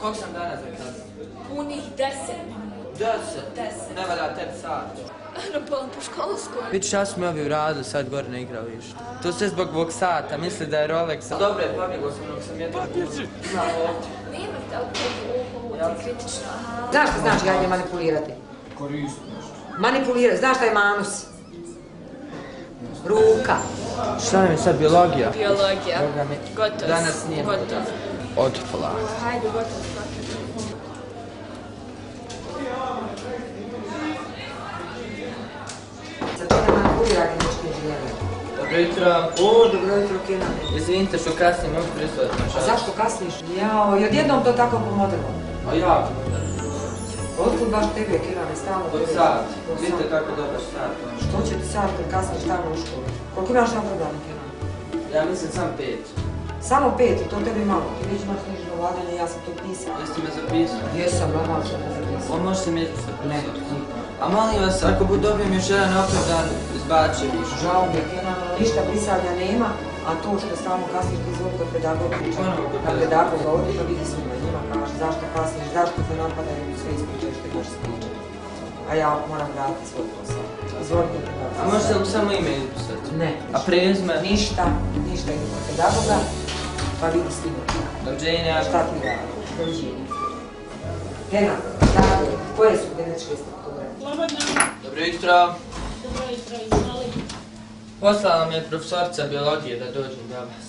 Koliko sam danas zakasnio? Punih 10. 10? Ne valja tebi sat. Ano, polam po školskoj. Vidiš, šta su mi ovi uradili sad gore na igralištu? To sve zbog ovog sata, misli da je Rolex. Dobro je, pobjegao sam dok sam jedno... Papirci! Nemate, ali ovo je kritično. Znaš što znači ganje manipulirati? Koristi nešto. Manipulirati, znaš šta je manus? Ruka. Šta nam je sad, biologija? Biologija. Gotovo. Danas nije. Gotovo. Od polaka. Hajde, gotovo. Za to da manipulirati nešto inženjera. Dobro jutro. O, dobro jutro, Kenane. Izvinite što kasnije mogu prisutiti. A zašto kasniš? Jao, i odjednom to tako pomodrilo. A jako. Otkud baš tebe, Kenane, stalno? Od sat. Vidite kako dobar sat. Što će ti sad kad kasniš tamo u školu? Koliko imaš napravljeno, Kenane? Ja mislim sam 5. Samo 5 i to tebi malo. Ti već imaš knjižno vladanje, ja sam to pisao. Jeste me zapisali? Jesam, normalno sam me zapisao. On možete mi zapisati. A molim vas, ako dobijem još jedan opravdan, izbače više. Žao mi je, Kenane, ništa pisanja nema, a to što stalno kasniš ti izvoli kod pedagoga priča. Na pedagoga odi pa vidi s njima kaže zašto kasniš, zašto se napadaju i sve ispričaš što imaš ispričati. A ja moram vratiti svoj posao. Izvoli kod pedagoga. A možete li samo ime izpisati? Ne. A prezme? Ništa idu kod pedagoga, pa vidi s njima. Doviđenja. Šta ti radi? Doviđenja. Kenan, tako je, koje su genetičke strukture? Dobro jutro. Dobro jutro, izvoli. Poslala me profesorica biologije da dođem do vas.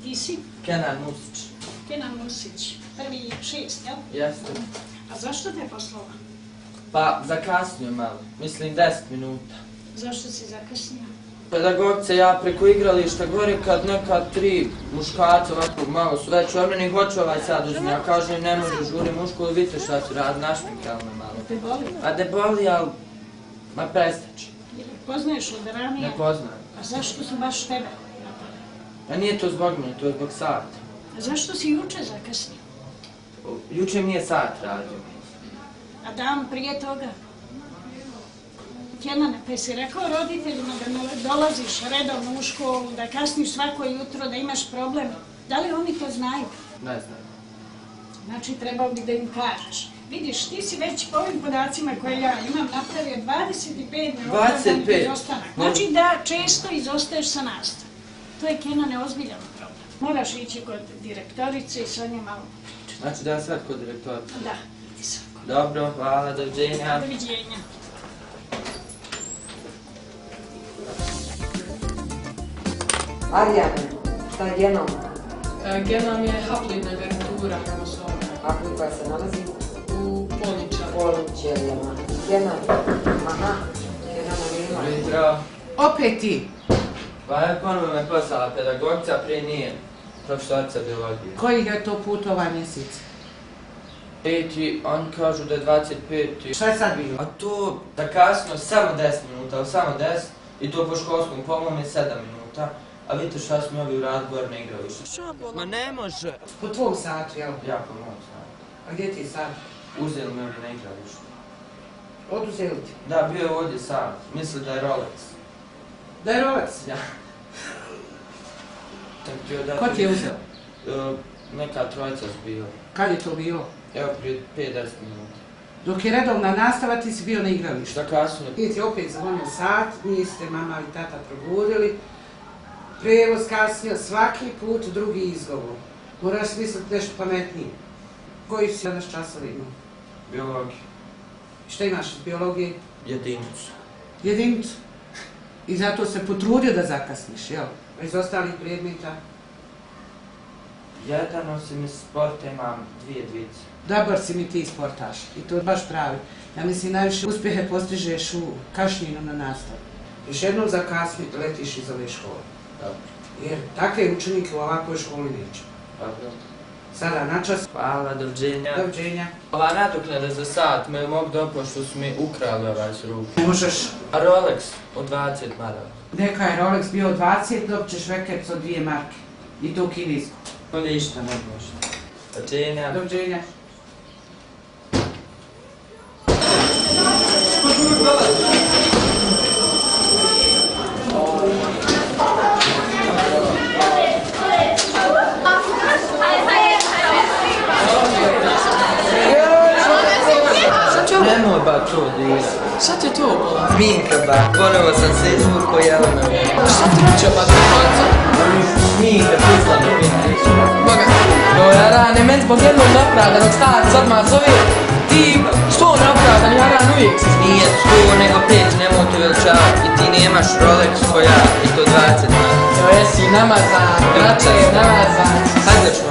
Ti si Kenan Musić. Kenan Musić, 1.6, jel? Jeste. A zašto te poslala? Pa zakasnio malo, mislim 10 minuta. Zašto si zakasnio? Pedagogice, ja preko igrališta gore kad neka 3 muškarca ovako malo su već omljeni, hoću ovaj sad uzmi. Ja kažem ne može, žuri mušku, ali vidite šta su radi, našminkali me malo. Te boli? A da boli, ali ma prestaći. Poznaješ od ranije? Ne poznajem. A zašto su baš tebe? A nije to zbog mene, to je zbog sata. A zašto si juče zakasnio? Juče mi je sat radio. A dan prije toga? Kenane, pa si rekao roditeljima da ne dolaziš redovno u školu, da kasniš svako jutro, da imaš problem. Da li oni to znaju? Ne znam. Znači, trebao bi da im kažeš. Vidiš, ti si već po ovim podacima koje ja imam napravio 25 neopravdanih izostanak. Znači da često izostaješ sa nastave. To je, Kenane, ozbiljan problem. Moraš ići kod direktorice i sa njom malo pričati. Znači da je sad kod direktorice? Da, ti sad kod. Dobro, hvala, doviđenja. Doviđenja. Arijane, šta je genom? Genom je haploidna garnitura hromosoma. Haploid koja se nalazi? U poličarima. Poličarijama. Genom, aha, genoma nema. Dobro jutro. Opet ti. Pa je ponovno me poslala pedagogica, prije nije profesorica biologije. Koji je to put ovaj mjesec? 5. oni kažu da je 25. Šta je sad bilo? A to da kasno samo 10 minuta, ali samo 10, i to po školskom pomom je 7 minuta. A vidite šta su mi ovi uradili gore na igralištu. Ma ne može! Po tvom satu, jel? Jako mnogo sat. A gdje ti je sad? Uzeli mi ovi na igralištu. Oduzeli ti. Da, bio je ovdje sat. Misli da je Rolex. Da je Rolex? Ja. Ko ti je uzeo? Neka trojica su bio. Kad je to bilo? Evo prije 5-10 minuta. Dok je redovna nastava, ti si bio na igralištu. Šta kasnije? Ti si opet zvonio sat, niste mama i tata probudili. Prevoz kasnio, svaki put drugi izgovor. Moraš misliti nešto pametnije. Koji si danas časovi imao? Biologija. Šta imaš iz biologije? Jedinicu. Jedinicu. I zato se potrudio da zakasniš, jel? A iz ostalih predmeta? Jedan osim iz sporta imam 2 dvice. Dobar si mi ti sportaš i to baš pravi. Ja mislim najviše uspjehe postižeš u kašnjenju na nastavu. Još jednom zakasni letiš iz ove škole. Dobro. Jer takve učenike u ovakvoj školi neće. Dobro. sada na čas. Hvala, doviđenja. Doviđenja. Ova nadoknada za sat me mogu dopoći što su mi ukrali ovaj s ruke. Možeš. A Rolex od 20 maraka. Neka je Rolex bio 20, dobit ćeš Vekec od 2 marke. I to u kinesku. To ništa ne može. Doviđenja. Doviđenja. Nemoj ba to disa. Šta ti je to bilo? Minka ba, ponovo sam se izvukao jelena. Šta ti reče ba to konca? Minka, pusla mi Minka. Boga. Jarane, men zbog jednog napravdanog starac odmah zove. Ti što napravdan, Jaran uvijek se smije. Nije 100 nego 5, nemoj te veličavati. I ti nemaš Rolex ko ja, i to 20 maraka. Jo, jesi namazan, braće, namazan. Hajde ćemo,